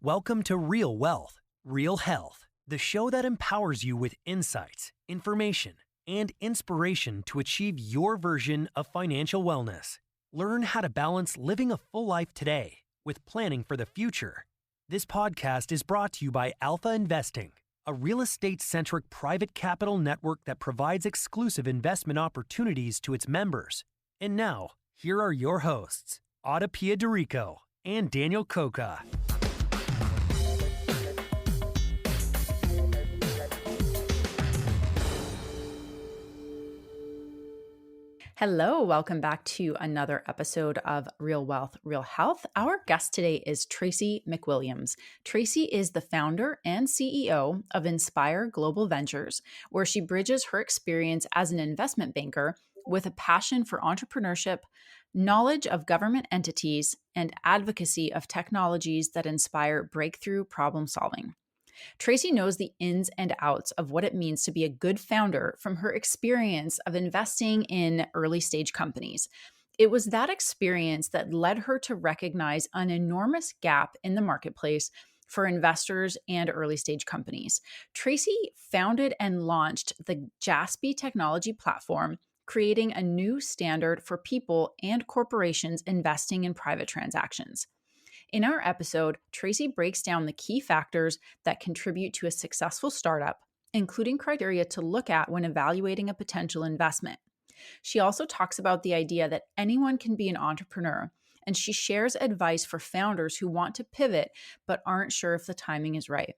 Welcome to Real Wealth, Real Health, the show that empowers you with insights, information, and inspiration to achieve your version of financial wellness. Learn how to balance living a full life today with planning for the future. This podcast is brought to you by Alpha Investing, a real estate-centric private capital network that provides exclusive investment opportunities to its members. And now, here are your hosts, Ada Piederico and Daniel Coca. Hello, welcome back to another episode of Real Wealth, Real Health. Our guest today is Tracy McWilliams. Tracy is the founder and CEO of Inspire Global Ventures, where she bridges her experience as an investment banker with a passion for entrepreneurship, knowledge of government entities, and advocacy of technologies that inspire breakthrough problem solving. Tracy knows the ins and outs of what it means to be a good founder from her experience of investing in early stage companies. It was that experience that led her to recognize an enormous gap in the marketplace for investors and early stage companies. Tracy founded and launched the Jaspy technology platform, creating a new standard for people and corporations investing in private transactions. In our episode, Tracy breaks down the key factors that contribute to a successful startup, including criteria to look at when evaluating a potential investment. She also talks about the idea that anyone can be an entrepreneur, and she shares advice for founders who want to pivot but aren't sure if the timing is right.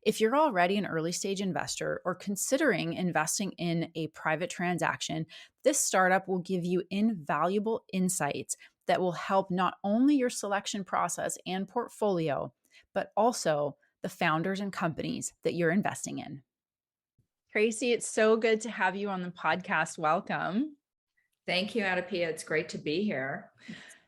If you're already an early stage investor or considering investing in a private transaction, this startup will give you invaluable insights that will help not only your selection process and portfolio, but also the founders and companies that you're investing in. Tracy, it's so good to have you on the podcast. Welcome. Thank you, Adapia. It's great to be here.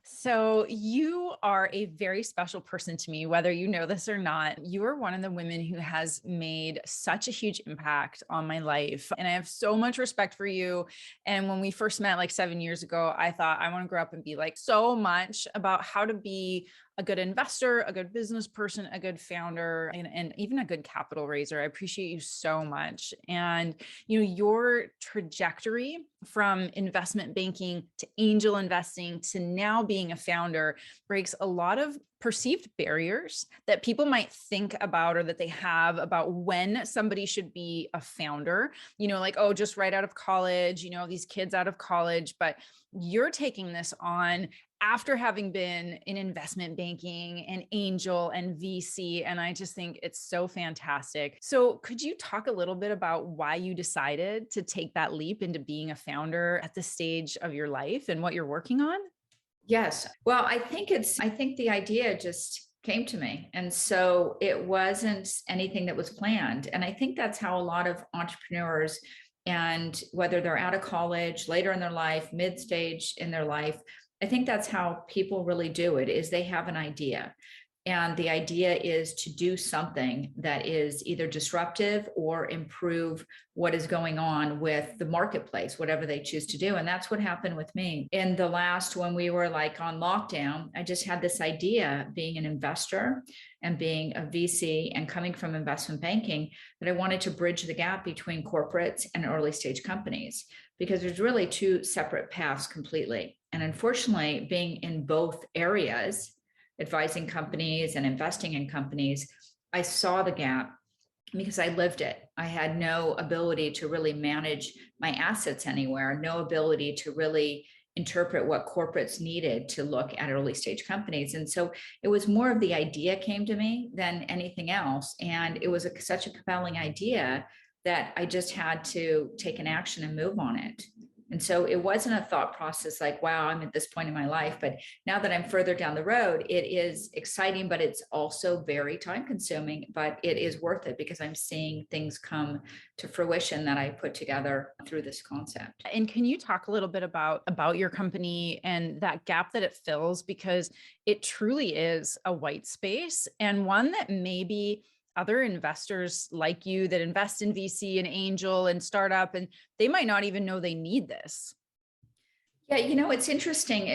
So you are a very special person to me, whether you know this or not. You are one of the women who has made such a huge impact on my life. And I have so much respect for you. And when we first met like 7 years ago, I thought I want to grow up and be like so much about how to be a good investor, a good business person, a good founder, and even a good capital raiser. I appreciate you so much. And your trajectory from investment banking to angel investing to now being a founder breaks a lot of perceived barriers that people might think about or that they have about when somebody should be a founder, like, oh, just right out of college, these kids out of college, but you're taking this on after having been in investment banking and angel and VC. And I just think it's so fantastic. So could you talk a little bit about why you decided to take that leap into being a founder at this stage of your life and what you're working on? Yes. Well, I think the idea just came to me. And so it wasn't anything that was planned. And I think that's how a lot of entrepreneurs, and whether they're out of college, later in their life, mid-stage in their life, I think that's how people really do it, is they have an idea. And the idea is to do something that is either disruptive or improve what is going on with the marketplace, whatever they choose to do. And that's what happened with me. In the last, when we were like on lockdown, I just had this idea, being an investor and being a VC and coming from investment banking, that I wanted to bridge the gap between corporates and early stage companies, because there's really two separate paths completely. And unfortunately, being in both areas, advising companies and investing in companies, I saw the gap because I lived it. I had no ability to really manage my assets anywhere, no ability to really interpret what corporates needed to look at early stage companies. And so it was more of the idea came to me than anything else. And it was such a compelling idea that I just had to take an action and move on it. And so it wasn't a thought process like, wow, I'm at this point in my life. But now that I'm further down the road, it is exciting, but it's also very time consuming, but it is worth it because I'm seeing things come to fruition that I put together through this concept. And can you talk a little bit about your company and that gap that it fills? Because it truly is a white space, and one that maybe other investors like you that invest in VC and angel and startup, and they might not even know they need this. Yeah, it's interesting.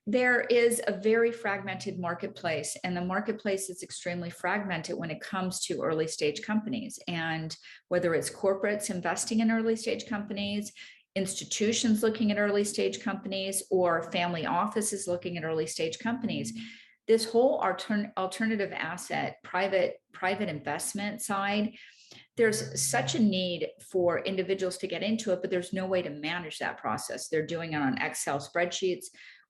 There is a very fragmented marketplace, and the marketplace is extremely fragmented when it comes to early stage companies. And whether it's corporates investing in early stage companies, institutions looking at early stage companies, or family offices looking at early stage companies, this whole alternative asset, private investment side, there's such a need for individuals to get into it, but there's no way to manage that process. They're doing it on Excel spreadsheets.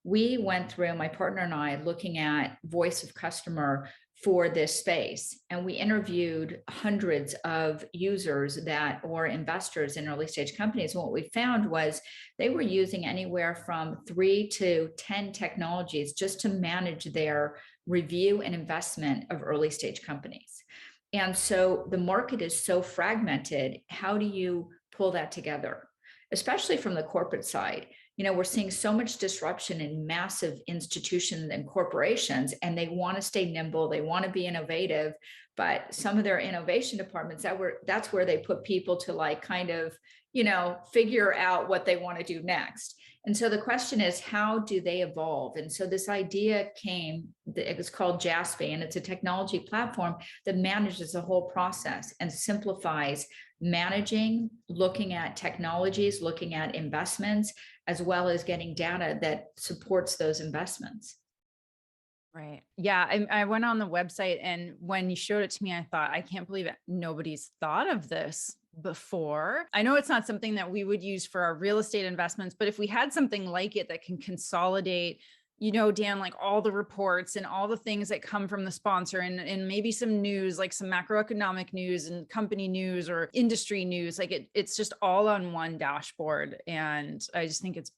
We went through, my partner and I, looking at voice of customer for this space, and we interviewed hundreds of users or investors in early stage companies. And what we found was they were using anywhere from 3 to 10 technologies just to manage their review and investment of early stage companies. And so the market is so fragmented. How do you pull that together, especially from the corporate side? We're seeing so much disruption in massive institutions and corporations, and they want to stay nimble. They want to be innovative, but some of their innovation departments, that's where they put people to figure out what they want to do next. And so the question is, how do they evolve? And so this idea it was called Jaspy, and it's a technology platform that manages the whole process and simplifies managing, looking at technologies, looking at investments, as well as getting data that supports those investments. Right. Yeah. I went on the website, and when you showed it to me, I thought, I can't believe it. Nobody's thought of this before. I know it's not something that we would use for our real estate investments, but if we had something like it that can consolidate, Dan, like all the reports and all the things that come from the sponsor, and maybe some news, like some macroeconomic news and company news or industry news, like it's just all on one dashboard. And I just think it's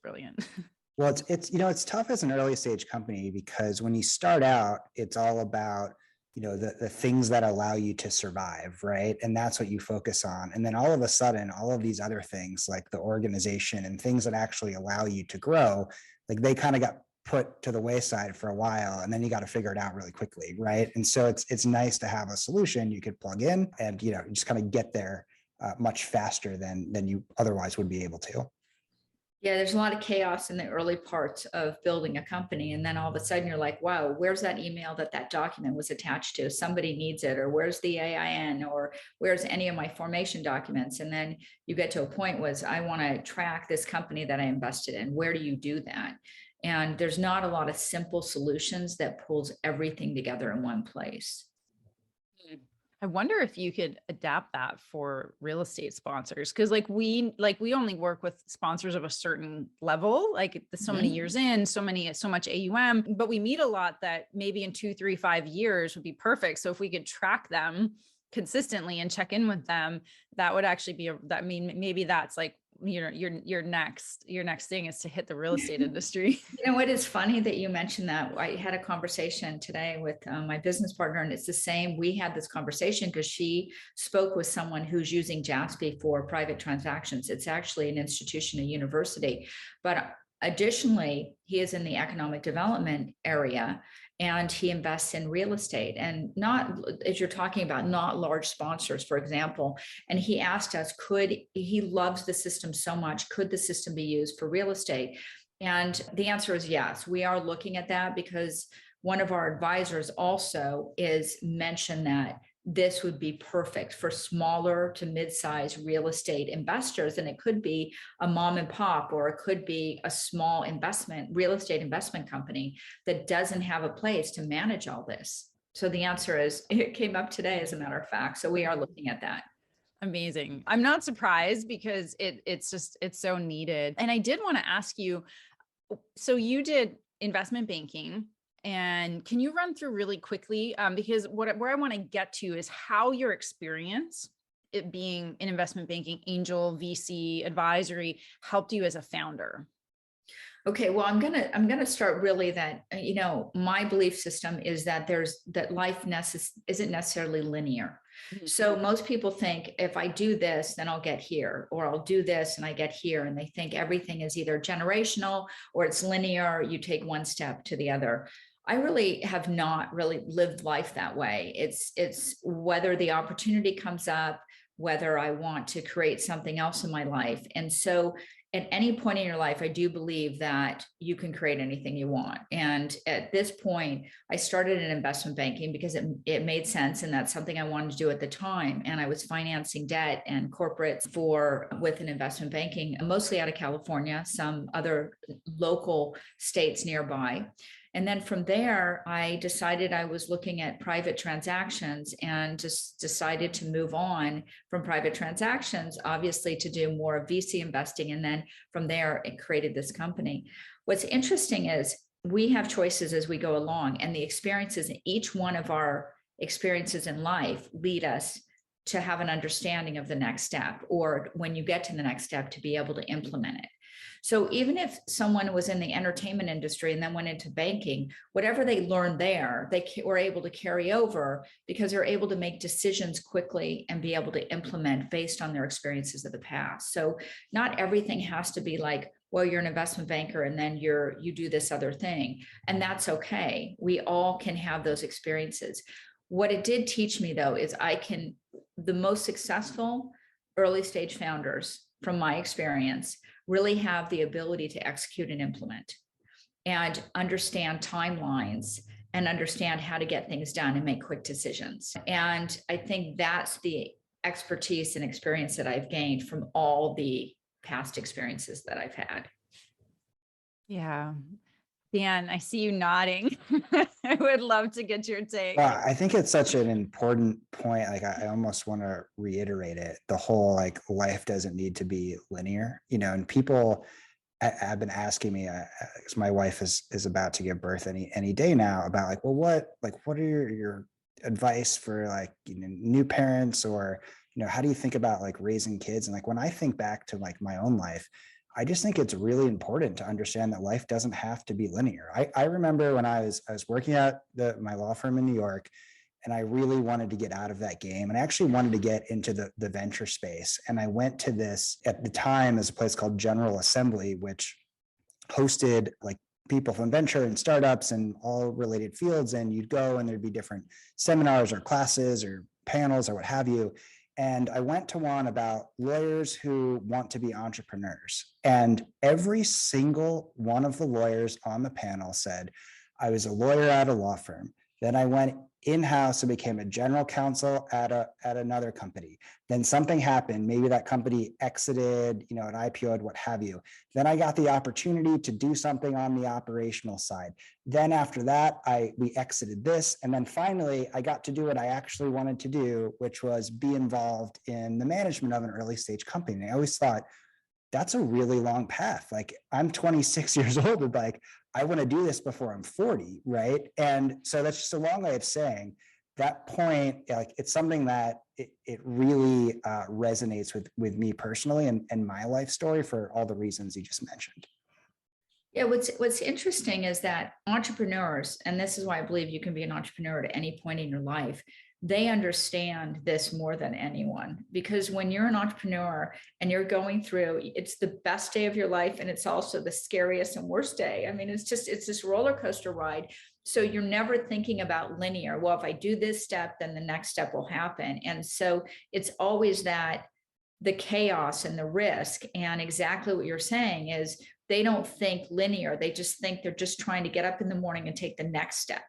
brilliant. Well, it's tough as an early stage company, because when you start out, it's all about, the things that allow you to survive, right? And that's what you focus on. And then all of a sudden, all of these other things like the organization and things that actually allow you to grow, like they kind of got put to the wayside for a while, and then you got to figure it out really quickly, right? And so it's nice to have a solution you could plug in and, just kind of get there much faster than you otherwise would be able to. Yeah, there's a lot of chaos in the early parts of building a company. And then all of a sudden you're like, wow, where's that email that document was attached to? Somebody needs it. Or where's the AIN? Or where's any of my formation documents? And then you get to a point was, I want to track this company that I invested in. Where do you do that? And there's not a lot of simple solutions that pulls everything together in one place. I wonder if you could adapt that for real estate sponsors. Cause we only work with sponsors of a certain level, like so many years in, so much AUM, but we meet a lot that maybe in 2, 3, 5 years would be perfect. So if we could track them consistently and check in with them, that would actually be maybe that's like, your next thing is to hit the real estate industry. What is funny that you mentioned that. I had a conversation today with my business partner, and it's the same. We had this conversation because she spoke with someone who's using Jaspy for private transactions. It's actually an institution, a university, but additionally, he is in the economic development area, and he invests in real estate, and not, as you're talking about, not large sponsors, for example. And he asked us, he loves the system so much, could the system be used for real estate? And the answer is yes. We are looking at that, because one of our advisors also is mentioned that this would be perfect for smaller to mid-size real estate investors. And it could be a mom and pop, or it could be a small real estate investment company that doesn't have a place to manage all this. So the answer is, it came up today, as a matter of fact. So we are looking at that. Amazing. I'm not surprised, because it's so needed. And I did want to ask you, so you did investment banking. And can you run through really quickly, because where I want to get to is how your experience, it being in investment banking, angel, VC, advisory, helped you as a founder? Okay, well, I'm gonna start really that, my belief system is that life isn't necessarily linear. Mm-hmm. So most people think, if I do this, then I'll get here, or I'll do this and I get here. And they think everything is either generational or it's linear. You take one step to the other. I really have not really lived life that way. It's whether the opportunity comes up, whether I want to create something else in my life. And so at any point in your life, I do believe that you can create anything you want. And at this point, I started in investment banking because it made sense. And that's something I wanted to do at the time. And I was financing debt and corporates with an investment banking, mostly out of California, some other local states nearby. And then from there, I decided I was looking at private transactions and just decided to move on from private transactions, obviously to do more of VC investing. And then from there, it created this company. What's interesting is we have choices as we go along, and the experiences in each one of our experiences in life lead us to have an understanding of the next step, or when you get to the next step, to be able to implement it. So even if someone was in the entertainment industry and then went into banking, whatever they learned there, they were able to carry over because they're able to make decisions quickly and be able to implement based on their experiences of the past. So not everything has to be like, well, you're an investment banker and then you do this other thing. And that's okay. We all can have those experiences. What it did teach me, though, is the most successful early stage founders, from my experience, really have the ability to execute and implement and understand timelines and understand how to get things done and make quick decisions. And I think that's the expertise and experience that I've gained from all the past experiences that I've had. Yeah. Dan, I see you nodding. I would love to get your take. Well, I think it's such an important point. Like, I almost want to reiterate it. The whole, like, life doesn't need to be linear, and people have been asking me, because my wife is about to give birth any day now, about like, well, what are your advice for, like, new parents, or, how do you think about like raising kids? And like, when I think back to like my own life, I just think it's really important to understand that life doesn't have to be linear. I remember when I was working at my law firm in New York, and I really wanted to get out of that game. And I actually wanted to get into the venture space. And I went to this, at the time, as a place called General Assembly, which hosted like people from venture and startups and all related fields. And you'd go and there'd be different seminars or classes or panels or what have you. And I went to one about lawyers who want to be entrepreneurs. And every single one of the lawyers on the panel said, I was a lawyer at a law firm. Then I went in-house and became a general counsel at another company. Then something happened. Maybe that company exited, an IPO'd, what have you. Then I got the opportunity to do something on the operational side. Then after that, we exited this. And then finally, I got to do what I actually wanted to do, which was be involved in the management of an early stage company. And I always thought, that's a really long path. Like, I'm 26 years old, and like, I want to do this before I'm 40, right? And so that's just a long way of saying that point. Like, it's something that it really resonates with me personally and my life story for all the reasons you just mentioned. Yeah, what's interesting is that entrepreneurs, and this is why I believe you can be an entrepreneur at any point in your life, they understand this more than anyone, because when you're an entrepreneur and you're going through, it's the best day of your life, and it's also the scariest and worst day. I mean, it's this roller coaster ride. So you're never thinking about linear. Well, if I do this step, then the next step will happen. And so it's always that the chaos and the risk. And exactly what you're saying is they don't think linear. They just think they're just trying to get up in the morning and take the next step.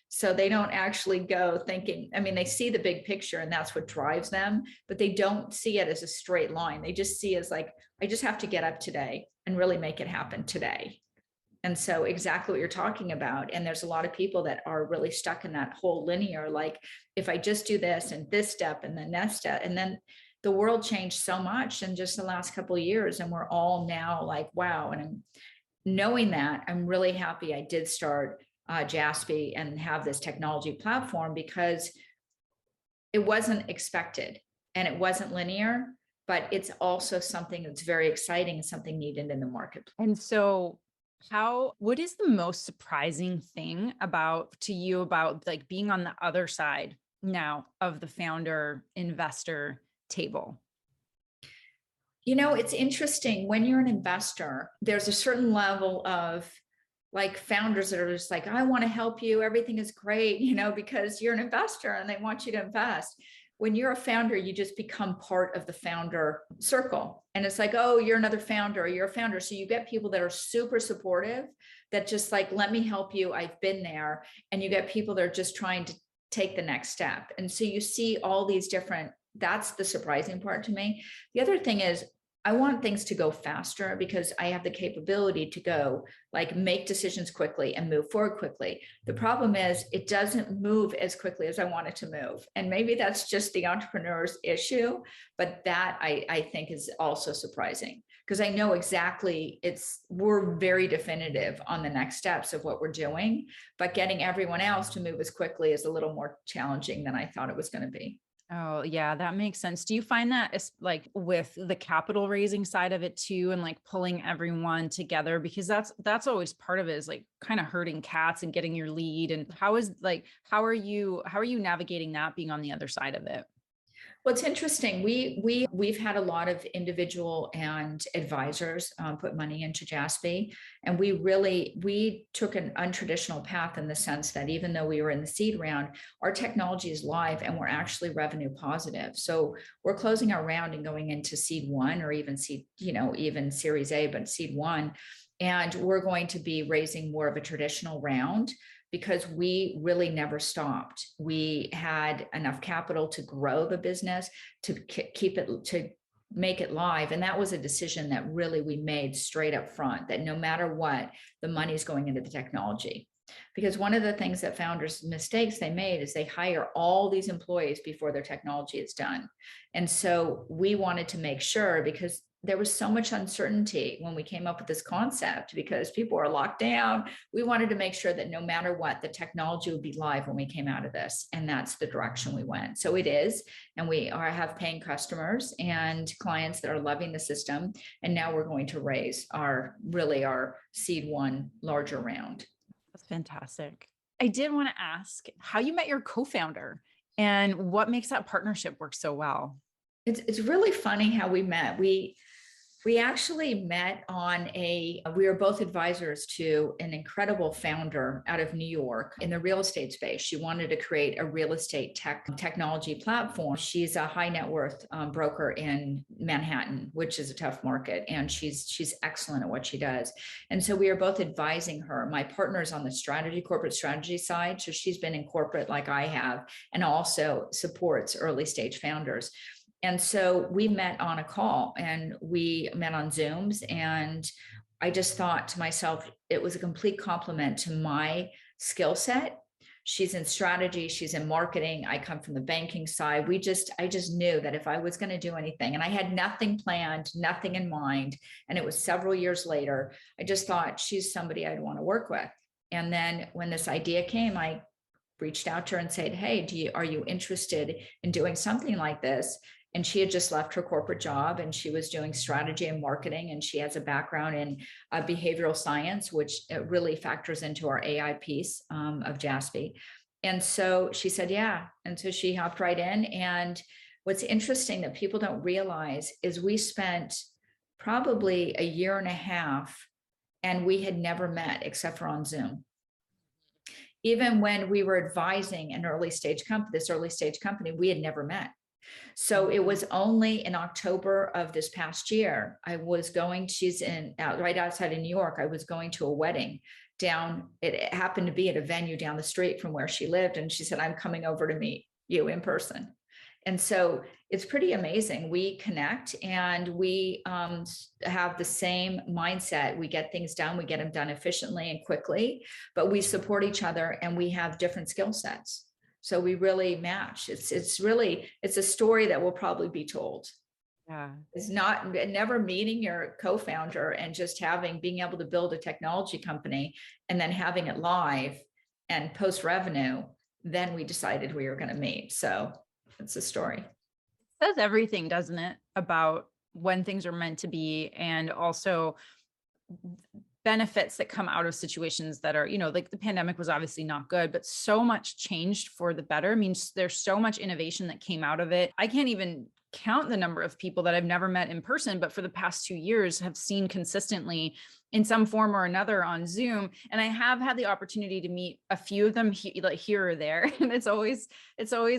So they don't actually go thinking, I mean, they see the big picture and that's what drives them, but they don't see it as a straight line. They just see it as like, I just have to get up today and really make it happen today. And so exactly what you're talking about. And there's a lot of people that are really stuck in that whole linear, like, if I just do this and this step and the next step, and then the world changed so much in just the last couple of years. And we're all now like, wow. And I'm knowing that, I'm really happy I did start Jaspy and have this technology platform, because it wasn't expected and it wasn't linear, but it's also something that's very exciting and something needed in the market. And so what is the most surprising thing to you about like being on the other side now of the founder investor table? It's interesting when you're an investor, there's a certain level of like founders that are just like, I want to help you. Everything is great, because you're an investor and they want you to invest. when you're a founder, you just become part of the founder circle. And it's like, oh, you're another founder, or you're a founder. So you get people that are super supportive, that just like, let me help you, I've been there. And you get people that are just trying to take the next step. And so you see all these different, that's the surprising part to me. The other thing is, I want things to go faster because I have the capability to go like make decisions quickly and move forward quickly. The problem is it doesn't move as quickly as I want it to move. And maybe that's just the entrepreneur's issue, but that I think is also surprising because I know exactly we're very definitive on the next steps of what we're doing, but getting everyone else to move as quickly is a little more challenging than I thought it was going to be. Oh, yeah, that makes sense. Do you find that it's like with the capital raising side of it too, and like pulling everyone together? Because that's always part of it, is like kind of herding cats and getting your lead. And how are you navigating that, being on the other side of it? Well, it's interesting. We've had a lot of individual and advisors put money into Jaspy, and we took an untraditional path in the sense that even though we were in the seed round, our technology is live and we're actually revenue positive. So we're closing our round and going into seed one, or even even Series A, but seed one, and we're going to be raising more of a traditional round, because we really never stopped. We had enough capital to grow the business, to keep it, to make it live. And that was a decision that really we made straight up front, that no matter what, the money is going into the technology. Because one of the things that founders mistakes they made is they hire all these employees before their technology is done. And so we wanted to make sure, because there was so much uncertainty when we came up with this concept, because people are locked down. We wanted to make sure that no matter what, the technology would be live when we came out of this. And that's the direction we went. So it is. And we have paying customers and clients that are loving the system. And now we're going to raise our seed one larger round. That's fantastic. I did want to ask how you met your co-founder and what makes that partnership work so well. It's really funny how we met. We actually met we were both advisors to an incredible founder out of New York in the real estate space. She wanted to create a real estate technology platform. She's a high net worth broker in Manhattan, which is a tough market. And she's excellent at what she does. And so we are both advising her. My partner's on the corporate strategy side. So she's been in corporate like I have, and also supports early stage founders. And so we met on a call, and we met on Zooms, and I just thought to myself, it was a complete compliment to my skill set. She's in strategy, she's in marketing. I come from the banking side. I just knew that if I was going to do anything, and I had nothing planned, nothing in mind, and it was several years later, I just thought she's somebody I'd want to work with. And then when this idea came, I reached out to her and said, hey, are you interested in doing something like this? And she had just left her corporate job, and she was doing strategy and marketing. And she has a background in behavioral science, which really factors into our AI piece of Jaspy. And so she said, yeah. And so she hopped right in. And what's interesting that people don't realize is we spent probably a year and a half, and we had never met except for on Zoom. Even when we were advising this early stage company, we had never met. So it was only in October of this past year, she's right outside of New York. I was going to a wedding it happened to be at a venue down the street from where she lived. And she said, I'm coming over to meet you in person. And so it's pretty amazing. We connect, and we have the same mindset. We get things done. We get them done efficiently and quickly, but we support each other, and we have different skill sets. So we really match. It's a story that will probably be told. Yeah. It's never meeting your co-founder and just being able to build a technology company and then having it live and post revenue. Then we decided we were going to meet. So it's a story. It says everything, doesn't it, about when things are meant to be, and also benefits that come out of situations that are, like the pandemic was obviously not good, but so much changed for the better. I mean, there's so much innovation that came out of it. I can't even count the number of people that I've never met in person, but for the past 2 years have seen consistently in some form or another on Zoom. And I have had the opportunity to meet a few of them here or there. And it's always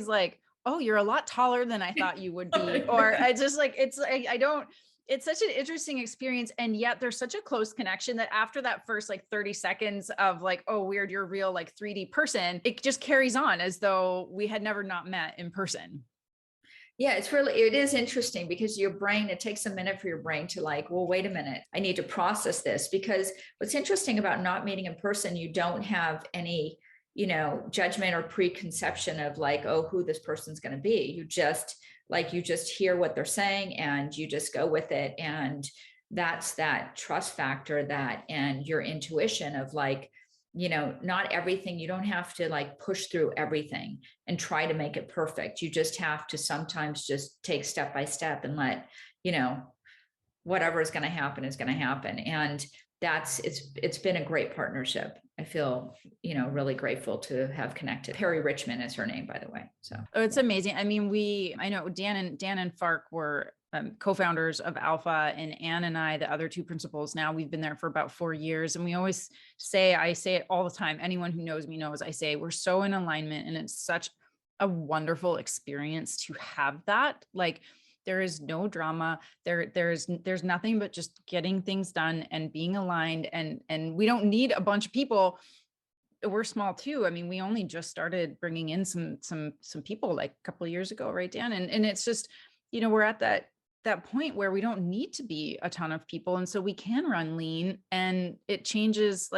like, oh, you're a lot taller than I thought you would be. Or I just like, it's such an interesting experience. And yet there's such a close connection that after that first like 30 seconds of like, oh, weird, you're a real like 3D person, it just carries on as though we had never not met in person. Yeah, it is interesting because your brain, it takes a minute for your brain to like, well, wait a minute, I need to process this. Because what's interesting about not meeting in person, you don't have any, judgment or preconception of like, oh, who this person's going to be. You just hear what they're saying and you just go with it. And that's that trust factor and your intuition of like, not everything, you don't have to like push through everything and try to make it perfect. You just have to sometimes just take step by step and let, whatever is going to happen is going to happen. And it's been a great partnership. I feel, really grateful to have connected. Perry Richmond is her name, by the way. So it's amazing. I mean, I know Dan and Fark were co-founders of Alpha, and Anne and I, the other two principals, now we've been there for about 4 years. And we always I say it all the time. Anyone who knows me knows I say we're so in alignment, and it's such a wonderful experience to have that. Like, there is no drama. There's nothing but just getting things done and being aligned. And we don't need a bunch of people. We're small too. I mean, we only just started bringing in some people like a couple of years ago, right, Dan? And it's just, we're at that point where we don't need to be a ton of people. And so we can run lean, and it changes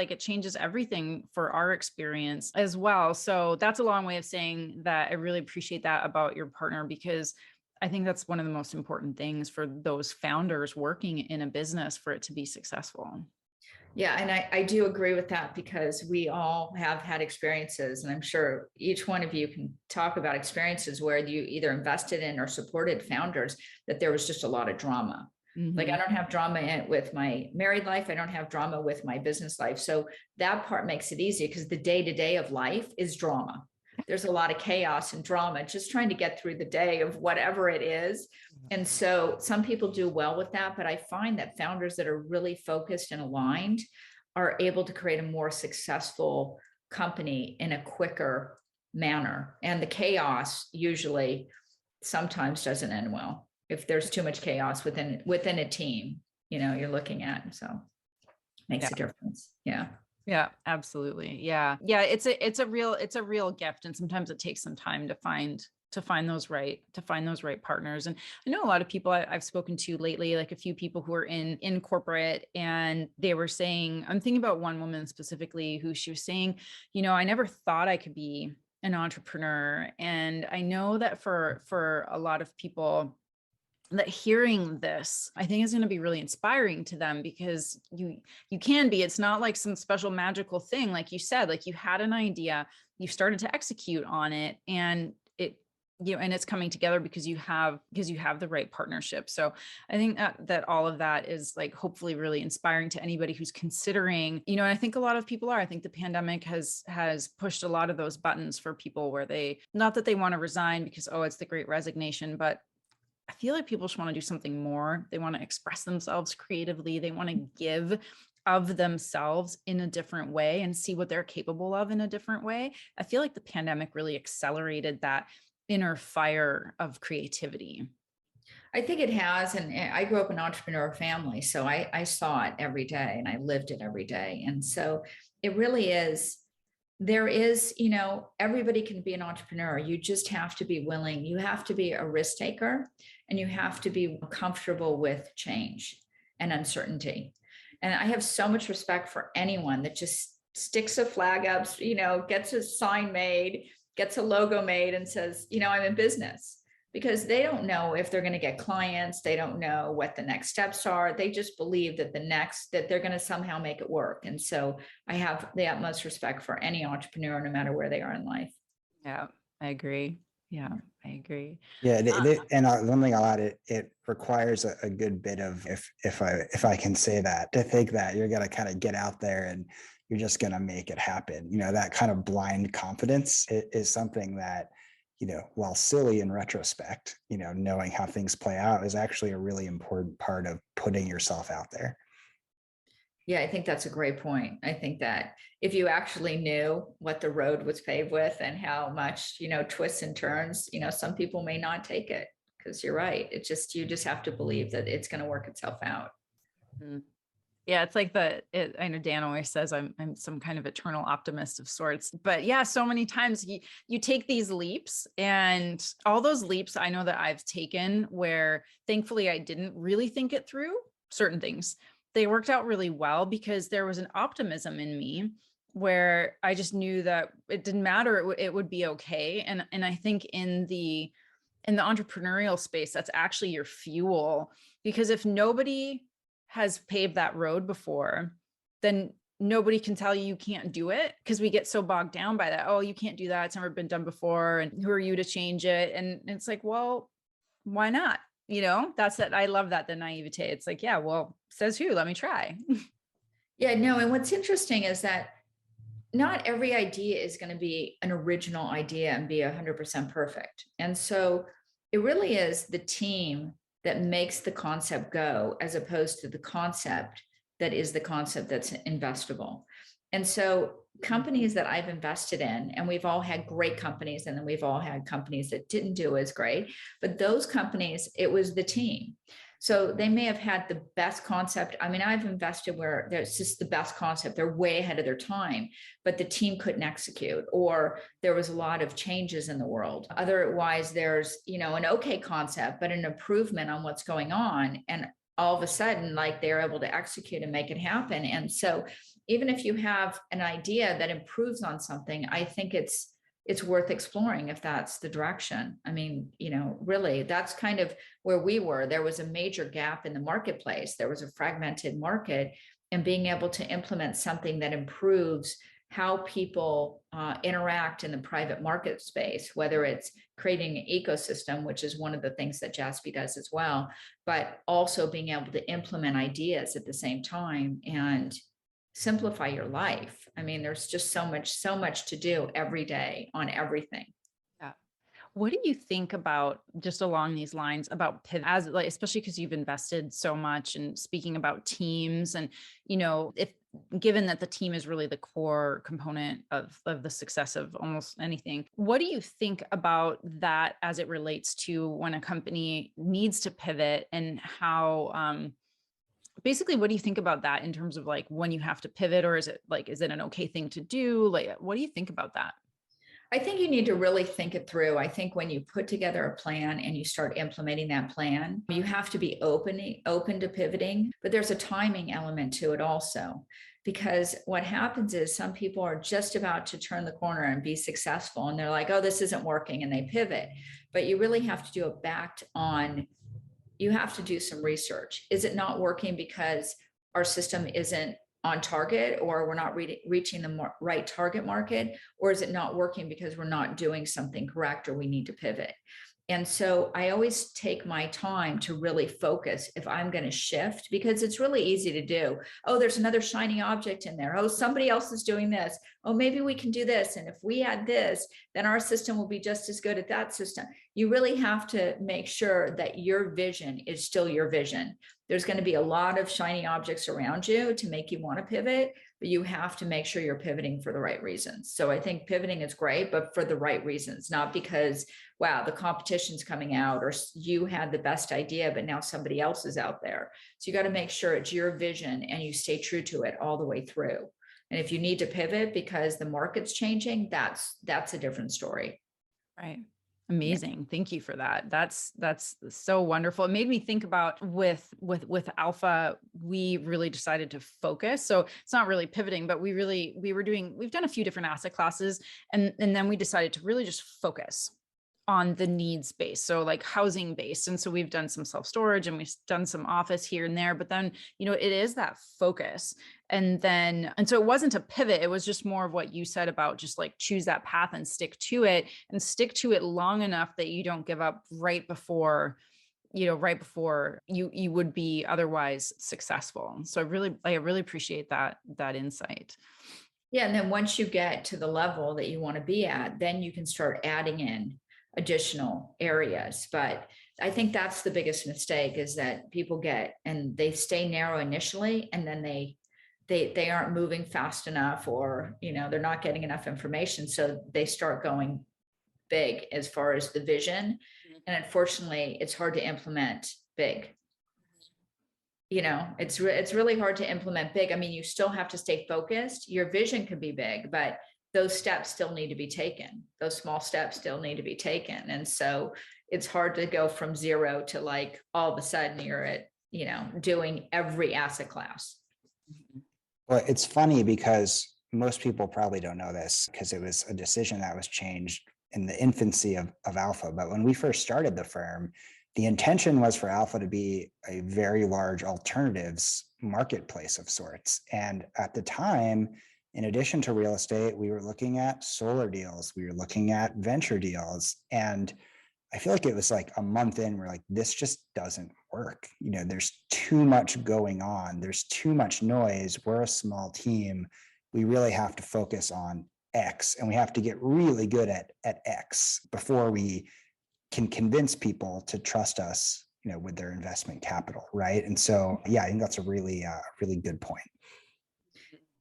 everything for our experience as well. So that's a long way of saying that I really appreciate that about your partner, because I think that's one of the most important things for those founders working in a business for it to be successful. Yeah, and I do agree with that, because we all have had experiences, and I'm sure each one of you can talk about experiences where you either invested in or supported founders that there was just a lot of drama. Mm-hmm. Like, I don't have drama with my married life. I don't have drama with my business life. So that part makes it easy, because the day-to-day of life is drama. There's a lot of chaos and drama, just trying to get through the day of whatever it is. And so some people do well with that, but I find that founders that are really focused and aligned are able to create a more successful company in a quicker manner. And the chaos usually sometimes doesn't end well if there's too much chaos within a team, you're looking at. So makes a difference. Yeah. Yeah, absolutely. Yeah. It's a real gift. And sometimes it takes some time to find those right partners. And I know a lot of people I've spoken to lately, like a few people who are in corporate, and they were saying, I'm thinking about one woman specifically who she was saying, I never thought I could be an entrepreneur. And I know that for a lot of people, that hearing this, I think, is going to be really inspiring to them, because you can be, it's not like some special magical thing. Like you said, like you had an idea, you started to execute on it, and and it's coming together because you have the right partnership. So I think that all of that is like hopefully really inspiring to anybody who's considering, and I think a lot of people are. I think the pandemic has pushed a lot of those buttons for people where not that they want to resign because, oh, it's the great resignation, but I feel like people just want to do something more. They want to express themselves creatively. They want to give of themselves in a different way and see what they're capable of in a different way. I feel like the pandemic really accelerated that inner fire of creativity. I think it has. And I grew up in an entrepreneur family, so I saw it every day and I lived it every day. And so it really is. There is, everybody can be an entrepreneur. You just have to be willing. You have to be a risk taker, and you have to be comfortable with change and uncertainty. And I have so much respect for anyone that just sticks a flag up, gets a sign made, gets a logo made, and says, I'm in business. Because they don't know if they're going to get clients. They don't know what the next steps are. They just believe that that they're going to somehow make it work. And so I have the utmost respect for any entrepreneur, no matter where they are in life. Yeah, I agree. Yeah, I agree. Yeah, and one thing I'll add, it requires a good bit of, if I can say that, to think that you're going to kind of get out there and you're just going to make it happen. That kind of blind confidence is something that, while silly in retrospect, knowing how things play out is actually a really important part of putting yourself out there. Yeah, I think that's a great point. I think that if you actually knew what the road was paved with and how much, twists and turns, some people may not take it, because you're right. You just have to believe that it's going to work itself out. Mm. Yeah, it's like I know Dan always says I'm some kind of eternal optimist of sorts, but yeah, so many times you take these leaps, and all those leaps I know that I've taken where thankfully I didn't really think it through certain things. They worked out really well because there was an optimism in me where I just knew that it didn't matter. It would be okay. And I think in the entrepreneurial space, that's actually your fuel, because if nobody has paved that road before, then nobody can tell you can't do it, because we get so bogged down by that. Oh, you can't do that. It's never been done before. And who are you to change it? And it's like, well, why not? That's it. I love that, the naivete. It's like, yeah, well, says who? Let me try. Yeah, no. And what's interesting is that not every idea is going to be an original idea and be 100% perfect. And so it really is the team that makes the concept go, as opposed to the concept that is the concept that's investable. And so companies that I've invested in, and we've all had great companies, and then we've all had companies that didn't do as great, but those companies, it was the team. So they may have had the best concept. I mean, I've invested where there's just the best concept. They're way ahead of their time, but the team couldn't execute, or there was a lot of changes in the world. Otherwise, there's, an okay concept, but an improvement on what's going on. And all of a sudden, like, they're able to execute and make it happen. And so even if you have an idea that improves on something, I think it's worth exploring if that's the direction. I mean, really, that's kind of where we were. There was a major gap in the marketplace. There was a fragmented market, and being able to implement something that improves how people interact in the private market space, whether it's creating an ecosystem, which is one of the things that Jaspy does as well, but also being able to implement ideas at the same time and simplify your life. I mean, there's just so much to do every day on everything. Yeah. What do you think about, just along these lines, about pivot, as like, especially because you've invested so much, and speaking about teams, and if given that the team is really the core component of the success of almost anything, what do you think about that as it relates to when a company needs to pivot, and how basically, what do you think about that in terms of like when you have to pivot, or is it an okay thing to do? Like, what do you think about that? I think you need to really think it through. I think when you put together a plan and you start implementing that plan, you have to be open to pivoting, but there's a timing element to it also. Because what happens is some people are just about to turn the corner and be successful, and they're like, oh, this isn't working, and they pivot. But you really have to do it backed on, you have to do some research. Is it not working because our system isn't on target, or we're not reaching the right target market? Or is it not working because we're not doing something correct, or we need to pivot? And so I always take my time to really focus if I'm going to shift, because it's really easy to do. Oh, there's another shiny object in there. Oh, somebody else is doing this. Oh, maybe we can do this. And if we add this, then our system will be just as good at that system. You really have to make sure that your vision is still your vision. There's going to be a lot of shiny objects around you to make you want to pivot, but you have to make sure you're pivoting for the right reasons. So I think pivoting is great, but for the right reasons, not because, wow, the competition's coming out, or you had the best idea, but now somebody else is out there. So you got to make sure it's your vision and you stay true to it all the way through. And if you need to pivot because the market's changing, that's a different story. Right. Amazing. Yeah. Thank you for that. That's so wonderful. It made me think about with Alpha, we really decided to focus. So it's not really pivoting, but we've done a few different asset classes, and then we decided to really just focus on the needs base. So like housing based. And so we've done some self-storage, and we've done some office here and there, but then, it is that focus. And so it wasn't a pivot. It was just more of what you said about just like choose that path and stick to it long enough that you don't give up right before you would be otherwise successful. So I really appreciate that insight. Yeah. And then once you get to the level that you want to be at, then you can start adding in additional areas. But I think that's the biggest mistake, is that people they stay narrow initially, and then they they aren't moving fast enough, or, they're not getting enough information. So they start going big as far as the vision. And unfortunately, it's hard to implement big. It's really hard to implement big. I mean, you still have to stay focused. Your vision could be big, but those steps still need to be taken. Those small steps still need to be taken. And so it's hard to go from zero to like all of a sudden you're at, doing every asset class. Well, it's funny because most people probably don't know this because it was a decision that was changed in the infancy of Alpha. But when we first started the firm, the intention was for Alpha to be a very large alternatives marketplace of sorts. And at the time, in addition to real estate, we were looking at solar deals, we were looking at venture deals. And I feel like it was like a month in, we're like, this just doesn't work. There's too much going on. There's too much noise. We're a small team. We really have to focus on X, and we have to get really good at X before we can convince people to trust us, with their investment capital. Right. And so, yeah, I think that's a really good point.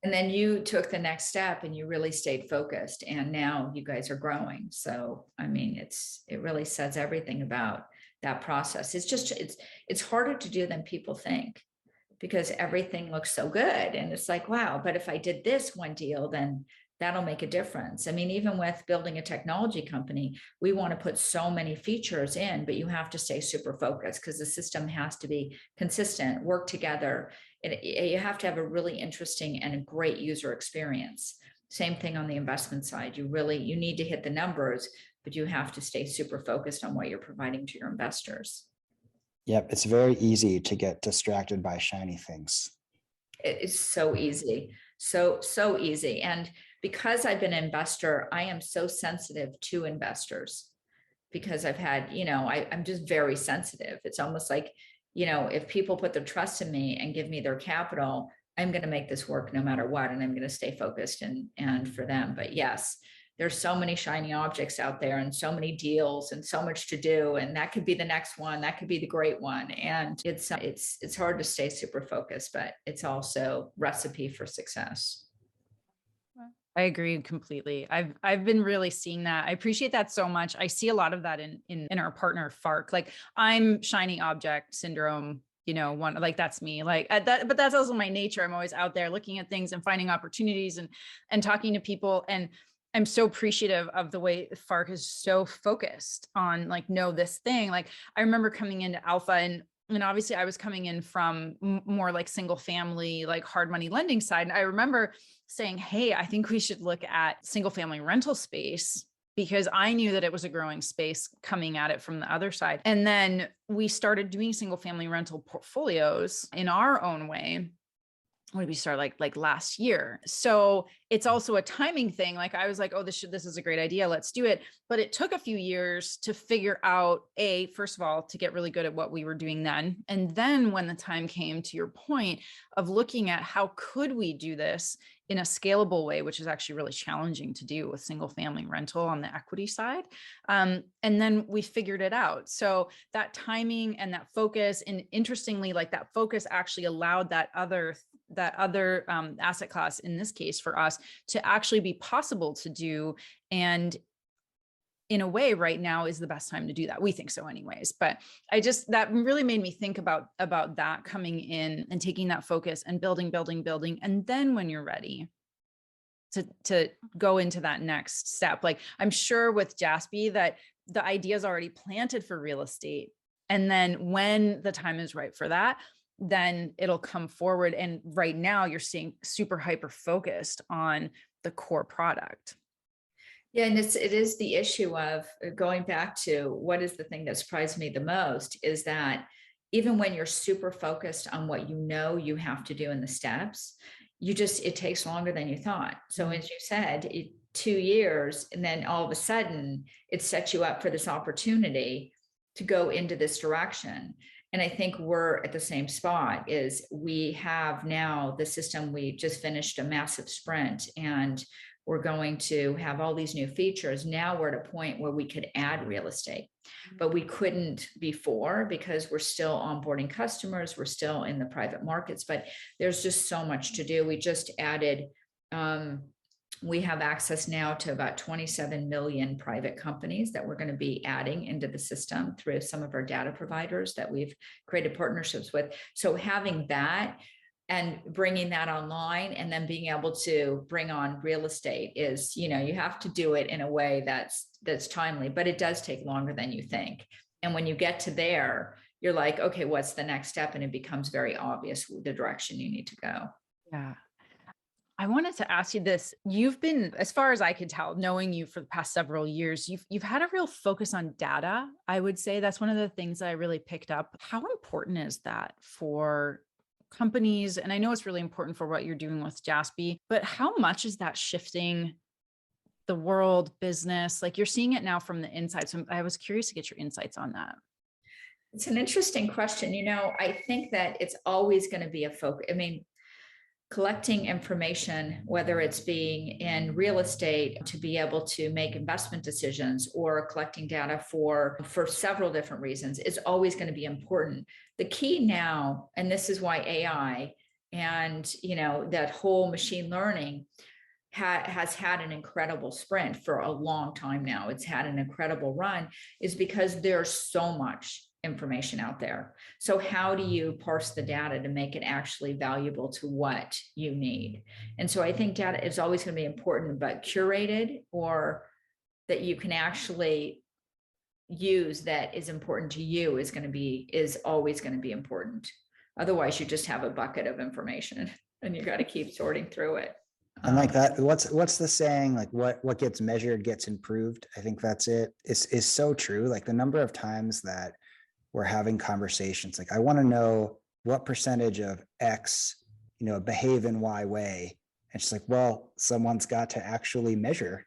And then you took the next step and you really stayed focused, and now you guys are growing. So, I mean, it really says everything about that process. It's harder to do than people think, because everything looks so good. And it's like, wow, but if I did this one deal, then that'll make a difference. I mean, even with building a technology company, we want to put so many features in, but you have to stay super focused because the system has to be consistent, work together. You have to have a really interesting and a great user experience. Same thing on the investment side. You need to hit the numbers, but you have to stay super focused on what you're providing to your investors. Yep. It's very easy to get distracted by shiny things. It's so easy. So easy. And because I've been an investor, I am so sensitive to investors because I've had, I'm just very sensitive. It's almost like, if people put their trust in me and give me their capital, I'm going to make this work no matter what. And I'm going to stay focused and for them. But yes, there's so many shiny objects out there and so many deals and so much to do. And that could be the next one. That could be the great one. And it's hard to stay super focused, but it's also recipe for success. I agree completely. I've been really seeing that. I appreciate that so much. I see a lot of that in our partner FARC. Like, I'm shiny object syndrome, one, like that's me, like that, but that's also my nature. I'm always out there looking at things and finding opportunities and talking to people. And I'm so appreciative of the way FARC is so focused on like, know this thing. Like, I remember coming into Alpha and obviously I was coming in from more like single family, like hard money lending side. And I remember saying, hey, I think we should look at single family rental space, because I knew that it was a growing space coming at it from the other side. And then we started doing single family rental portfolios in our own way. When did we start? Like last year. So it's also a timing thing. Like, I was like, oh, this is a great idea. Let's do it. But it took a few years to figure out, first of all, to get really good at what we were doing then. And then when the time came, to your point of looking at how could we do this in a scalable way, which is actually really challenging to do with single family rental on the equity side. And then we figured it out. So that timing and that focus, and interestingly, like that focus actually allowed that other asset class, in this case for us, to actually be possible to do. And in a way, right now is the best time to do that. We think so anyways, but that really made me think about that coming in and taking that focus and building. And then when you're ready to go into that next step, like I'm sure with Jaspy that the idea is already planted for real estate. And then when the time is right for that, then it'll come forward. And right now you're seeing super hyper focused on the core product. Yeah, and it is the issue of going back to what is the thing that surprised me the most is that even when you're super focused on what you have to do in the steps, it takes longer than you thought. So as you said, 2 years, and then all of a sudden it sets you up for this opportunity to go into this direction. And I think we're at the same spot. Is we have now the system, we just finished a massive sprint, and we're going to have all these new features. Now we're at a point where we could add real estate, but we couldn't before because we're still onboarding customers. We're still in the private markets, but there's just so much to do. We just added, we have access now to about 27 million private companies that we're going to be adding into the system through some of our data providers that we've created partnerships with. So having that and bringing that online and then being able to bring on real estate is, you have to do it in a way that's timely, but it does take longer than you think. And when you get to there, you're like, okay, what's the next step? And it becomes very obvious the direction you need to go. Yeah. I wanted to ask you this. You've been, as far as I could tell, knowing you for the past several years, you've had a real focus on data. I would say that's one of the things that I really picked up. How important is that for companies? And I know it's really important for what you're doing with Jaspy, but how much is that shifting the world, business? Like, you're seeing it now from the inside. So I was curious to get your insights on that. It's an interesting question. I think that it's always going to be a focus. Collecting information, whether it's being in real estate to be able to make investment decisions or collecting data for several different reasons, is always going to be important. The key now, and this is why AI and that whole machine learning has had an incredible sprint for a long time now. It's had an incredible run, is because there's so much information out there. So how do you parse the data to make it actually valuable to what you need? And so I think data is always going to be important, but curated, or that you can actually use that is important to you, is always going to be important. Otherwise, you just have a bucket of information and you got to keep sorting through it. And like that, what's the saying? Like what gets measured gets improved. I think that's it. Is so true. Like the number of times that we're having conversations, like I want to know what percentage of X, behave in Y way. And she's like, well, someone's got to actually measure,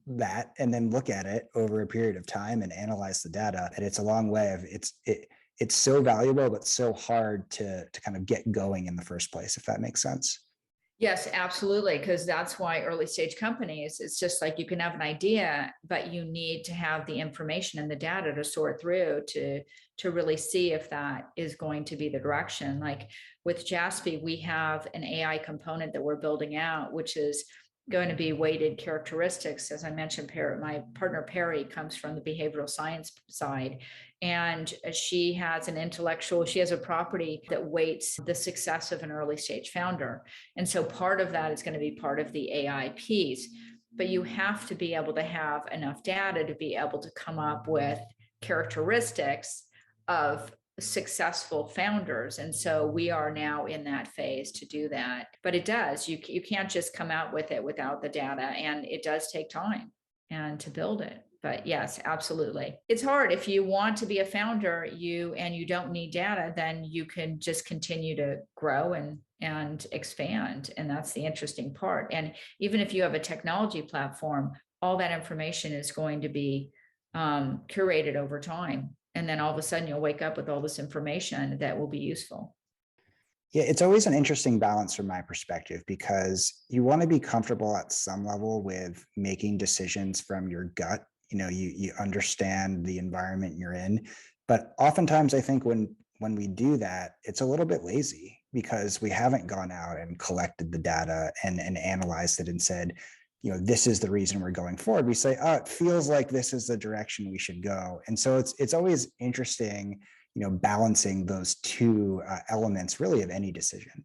that, and then look at it over a period of time and analyze the data. And it's a long way of it's so valuable, but so hard to kind of get going in the first place, if that makes sense. Yes, absolutely. Because that's why early stage companies, it's just like you can have an idea, but you need to have the information and the data to sort through to really see if that is going to be the direction. Like with Jaspy, we have an AI component that we're building out, which is going to be weighted characteristics. As I mentioned, my partner Perry comes from the behavioral science side, and she has a property that weights the success of an early stage founder. And so part of that is going to be part of the AI piece, but you have to be able to have enough data to be able to come up with characteristics of successful founders. And so we are now in that phase to do that. But it does, you can't just come out with it without the data, and it does take time and to build it. But yes, absolutely. It's hard. If you want to be a founder, you don't need data, then you can just continue to grow and expand. And that's the interesting part. And even if you have a technology platform, all that information is going to be curated over time. And then all of a sudden you'll wake up with all this information that will be useful. Yeah, it's always an interesting balance from my perspective, because you want to be comfortable at some level with making decisions from your gut. You understand the environment you're in, but oftentimes I think when we do that, it's a little bit lazy because we haven't gone out and collected the data and analyzed it and said, this is the reason we're going forward. We say, oh, it feels like this is the direction we should go. And so it's always interesting, balancing those two elements really of any decision.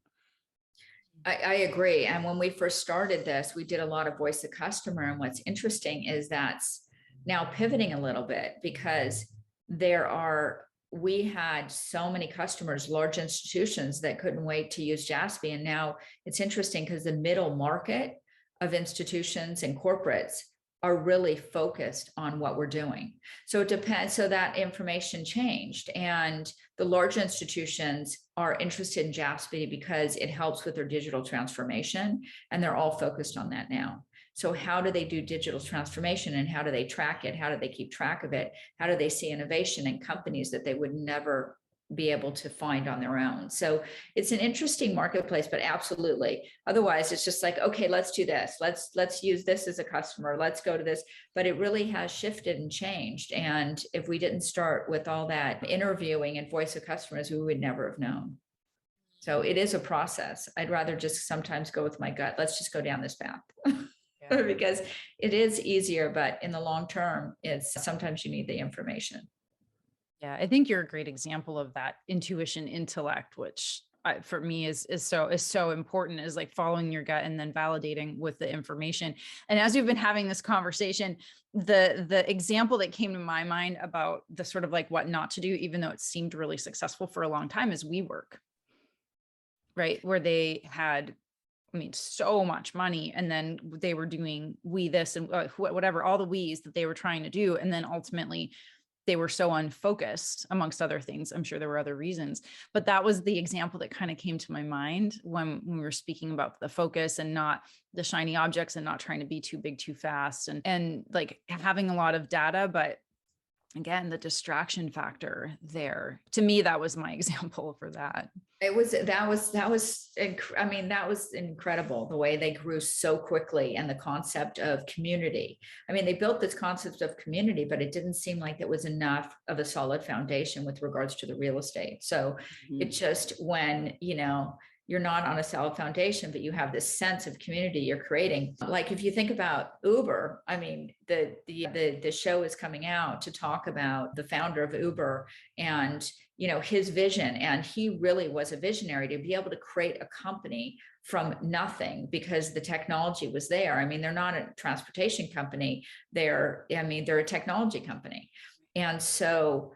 I agree. And when we first started this, we did a lot of voice of customer. And what's interesting is that's now pivoting a little bit, because we had so many customers, large institutions, that couldn't wait to use Jaspy. And now it's interesting because the middle market of institutions and corporates are really focused on what we're doing. So it depends. So that information changed, and the large institutions are interested in Jaspy because it helps with their digital transformation, and they're all focused on that now. So how do they do digital transformation, and how do they track it? How do they keep track of it? How do they see innovation in companies that they would never be able to find on their own. So it's an interesting marketplace, but absolutely. Otherwise, it's just like, okay, let's do this. Let's use this as a customer. Let's go to this. But it really has shifted and changed. And if we didn't start with all that interviewing and voice of customers, we would never have known. So it is a process. I'd rather just sometimes go with my gut. Let's just go down this path. Yeah. Because it is easier, but in the long term, it's sometimes you need the information. Yeah, I think you're a great example of that intuition, intellect, which for me is so important, is like following your gut and then validating with the information. And as we've been having this conversation, the example that came to my mind about the sort of like what not to do, even though it seemed really successful for a long time, is WeWork, right? Where they had, I mean, so much money, and then they were doing we this and whatever, all the we's that they were trying to do, and then ultimately they were so unfocused, amongst other things. I'm sure there were other reasons, but that was the example that kind of came to my mind when we were speaking about the focus and not the shiny objects and not trying to be too big, too fast, and like having a lot of data, but again, the distraction factor there. To me, that was my example for that. That was incredible, the way they grew so quickly, and the concept of community. I mean, they built this concept of community, but it didn't seem like it was enough of a solid foundation with regards to the real estate. So it just, when, you're not on a solid foundation, but you have this sense of community you're creating. Like if you think about Uber, I mean, the show is coming out to talk about the founder of Uber and, his vision. And he really was a visionary to be able to create a company from nothing, because the technology was there. I mean, they're not a transportation company. They're a technology company. And so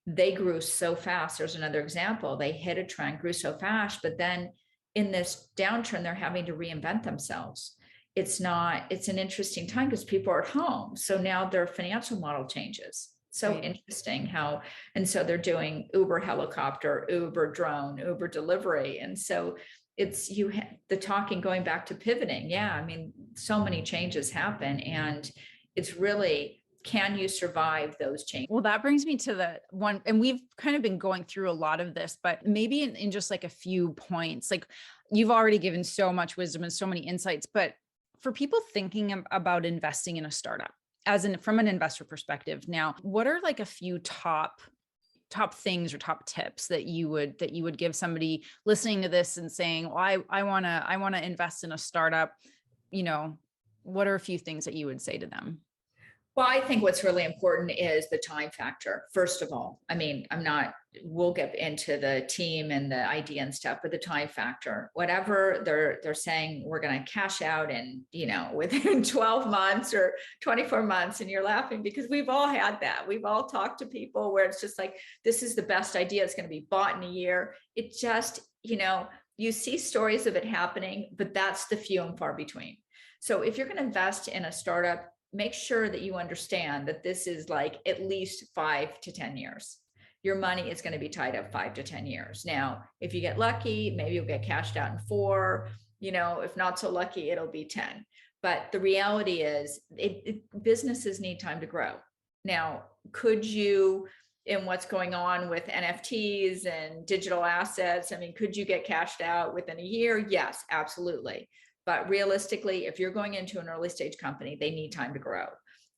they grew so fast. There's another example. They hit a trend, grew so fast, but then in this downturn, they're having to reinvent themselves. It's an interesting time because people are at home. So now their financial model changes. So right. Interesting how, and so they're doing Uber helicopter, Uber drone, Uber delivery. And so it's the talking, going back to pivoting. Yeah. I mean, so many changes happen, and it's really, can you survive those changes? Well, that brings me to the one, and we've kind of been going through a lot of this, but maybe in just like a few points, like you've already given so much wisdom and so many insights, but for people thinking about investing in a startup, from an investor perspective now, what are like a few top things or top tips that you would give somebody listening to this and saying, well, I want to invest in a startup, what are a few things that you would say to them? Well, I think what's really important is the time factor. First of all, I mean, we'll get into the team and the idea and stuff, but the time factor, whatever they're saying, we're going to cash out in, within 12 months or 24 months. And you're laughing because we've all had that. We've all talked to people where it's just like, this is the best idea. It's going to be bought in a year. It just, you see stories of it happening, but that's the few and far between. So if you're going to invest in a startup, make sure that you understand that this is like at least 5 to 10 years. Your money is going to be tied up 5 to 10 years. Now, if you get lucky, maybe you'll get cashed out in 4, if not so lucky, it'll be 10. But the reality is businesses need time to grow. Now, could you, in what's going on with NFTs and digital assets, could you get cashed out within a year? Yes, absolutely. But realistically, if you're going into an early stage company, they need time to grow.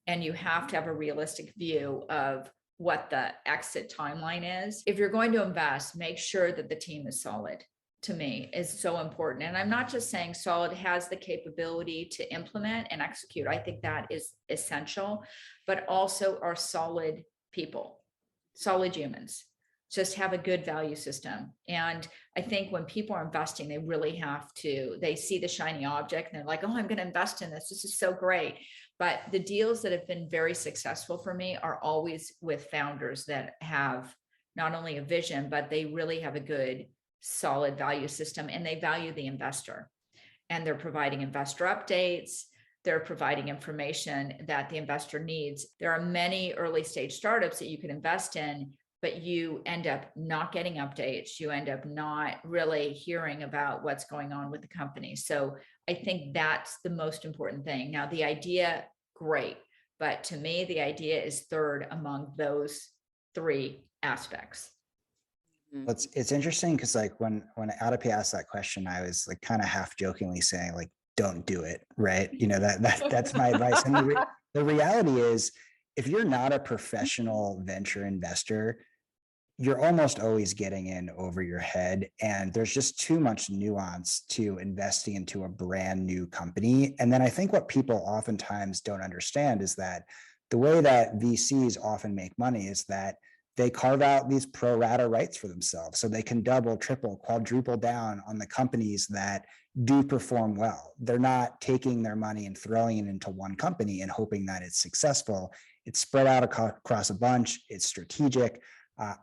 And you have to have a realistic view of what the exit timeline is. If you're going to invest, make sure that the team is solid, to me, is so important. And I'm not just saying solid, has the capability to implement and execute. I think that is essential, but also are solid people, solid humans. Just have a good value system. And I think when people are investing, they really they see the shiny object and they're like, oh, I'm going to invest in this. This is so great. But the deals that have been very successful for me are always with founders that have not only a vision, but they really have a good, solid value system, and they value the investor. And they're providing investor updates. They're providing information that the investor needs. There are many early stage startups that you can invest in, but you end up not getting updates. You end up not really hearing about what's going on with the company. So I think that's the most important thing. Now, the idea, great. But to me, the idea is third among those 3 aspects. Mhm. It's interesting because like when Adapi asked that question, I was like kind of half jokingly saying like, don't do it, right? That's my advice. And the reality is, if you're not a professional venture investor, you're almost always getting in over your head. And there's just too much nuance to investing into a brand new company. And then I think what people oftentimes don't understand is that the way that VCs often make money is that they carve out these pro rata rights for themselves. So they can double, triple, quadruple down on the companies that do perform well. They're not taking their money and throwing it into one company and hoping that it's successful. It's spread out across a bunch, it's strategic. Uh,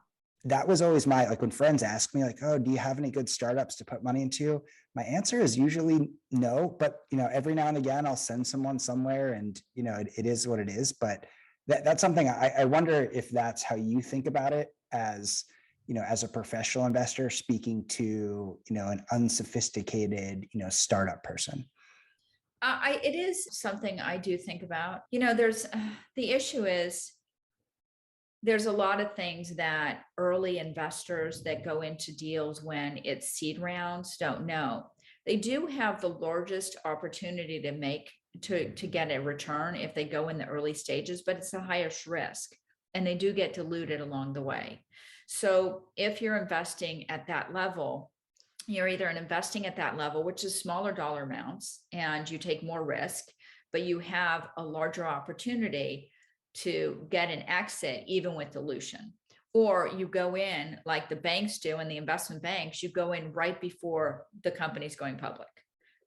that was always my, like when friends ask me like, oh, do you have any good startups to put money into? My answer is usually no, but every now and again I'll send someone somewhere, and it is what it is. But that's something I wonder if that's how you think about it as as a professional investor speaking to an unsophisticated startup person. It is something I do think about. There's the issue is there's a lot of things that early investors that go into deals when it's seed rounds don't know. They do have the largest opportunity to get a return if they go in the early stages, but it's the highest risk, and they do get diluted along the way. So if you're investing at that level, you're either investing at that level, which is smaller dollar amounts, and you take more risk, but you have a larger opportunity to get an exit even with dilution. Or you go in like the banks do, and the investment banks, you go in right before the company's going public,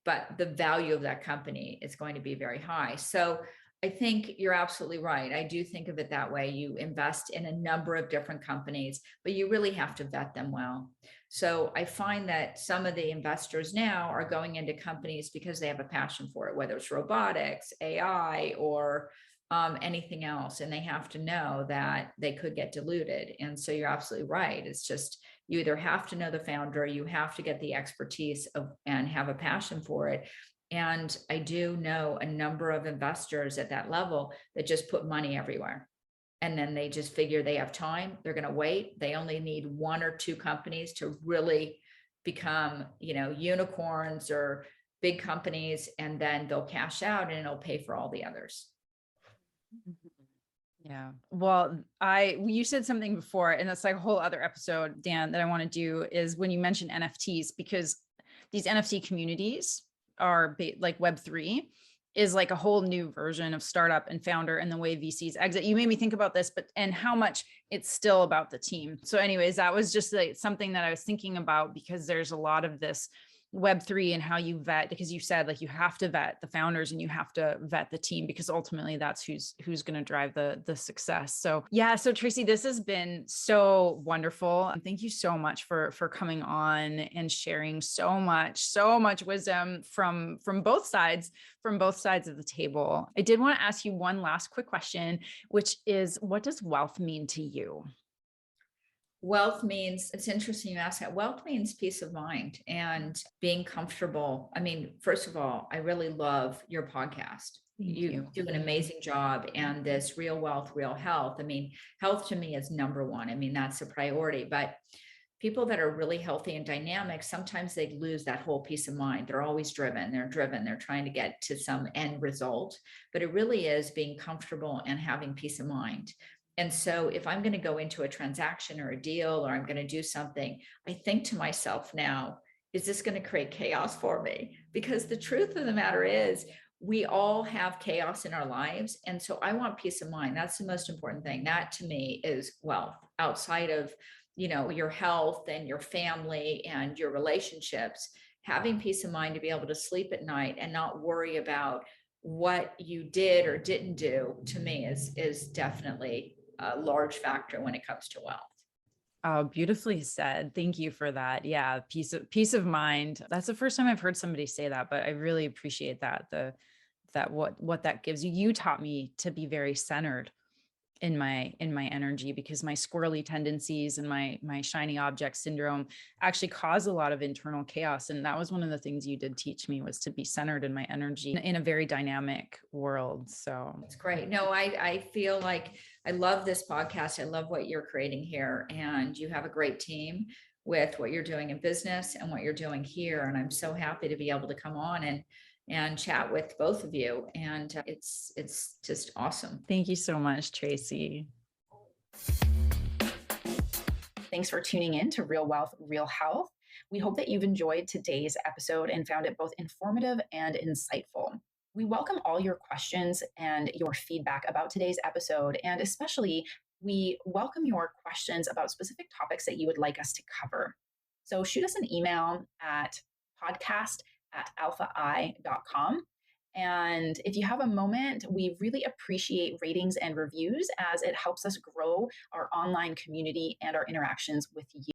but the value of that company is going to be very high. So I think you're absolutely right. I do think of it that way. You invest in a number of different companies, but you really have to vet them well. So I find that some of the investors now are going into companies because they have a passion for it, whether it's robotics, AI, or anything else. And they have to know that they could get diluted. And so you're absolutely right. It's just, you either have to know the founder, you have to get the expertise and have a passion for it. And I do know a number of investors at that level that just put money everywhere. And then they just figure they have time, they're going to wait. They only need one or two companies to really become, unicorns or big companies, and then they'll cash out and it'll pay for all the others. Yeah. Well, you said something before, and that's like a whole other episode, Dan, that I want to do, is when you mentioned NFTs, because these NFT communities are like Web3 is like a whole new version of startup and founder and the way VCs exit. You made me think about this, and how much it's still about the team. So anyways, that was just like something that I was thinking about, because there's a lot of this Web3 and how you vet, because you said like you have to vet the founders and you have to vet the team, because ultimately that's who's going to drive the success. So yeah, so Tracy, this has been so wonderful. Thank you so much for coming on and sharing so much wisdom from both sides of the table. I did want to ask you one last quick question, which is, what does wealth mean to you? Wealth means, it's interesting you ask that. Wealth means peace of mind and being comfortable. I mean, first of all, I really love your podcast. You do an amazing job. And this Real Wealth, Real Health. I mean, health to me is number one. I mean, that's a priority. But people that are really healthy and dynamic, sometimes they lose that whole peace of mind. They're always driven. They're trying to get to some end result. But it really is being comfortable and having peace of mind. And so if I'm going to go into a transaction or a deal, or I'm going to do something, I think to myself now, is this going to create chaos for me? Because the truth of the matter is, we all have chaos in our lives. And so I want peace of mind. That's the most important thing. That to me is wealth, outside of, your health and your family and your relationships. Having peace of mind to be able to sleep at night and not worry about what you did or didn't do, to me is definitely a large factor when it comes to wealth. Oh, beautifully said. Thank you for that. Yeah. Peace of mind. That's the first time I've heard somebody say that, but I really appreciate that. What that gives you. You taught me to be very centered in my energy, because my squirrely tendencies and my shiny object syndrome actually cause a lot of internal chaos. And that was one of the things you did teach me, was to be centered in my energy in a very dynamic world. So it's great. No, I feel like I love this podcast. I love what you're creating here, and you have a great team with what you're doing in business and what you're doing here. And I'm so happy to be able to come on and chat with both of you. And it's just awesome. Thank you so much, Tracy. Thanks for tuning in to Real Wealth, Real Health. We hope that you've enjoyed today's episode and found it both informative and insightful. We welcome all your questions and your feedback about today's episode, and especially we welcome your questions about specific topics that you would like us to cover. So shoot us an email at podcast@alphai.com. And if you have a moment, we really appreciate ratings and reviews, as it helps us grow our online community and our interactions with you.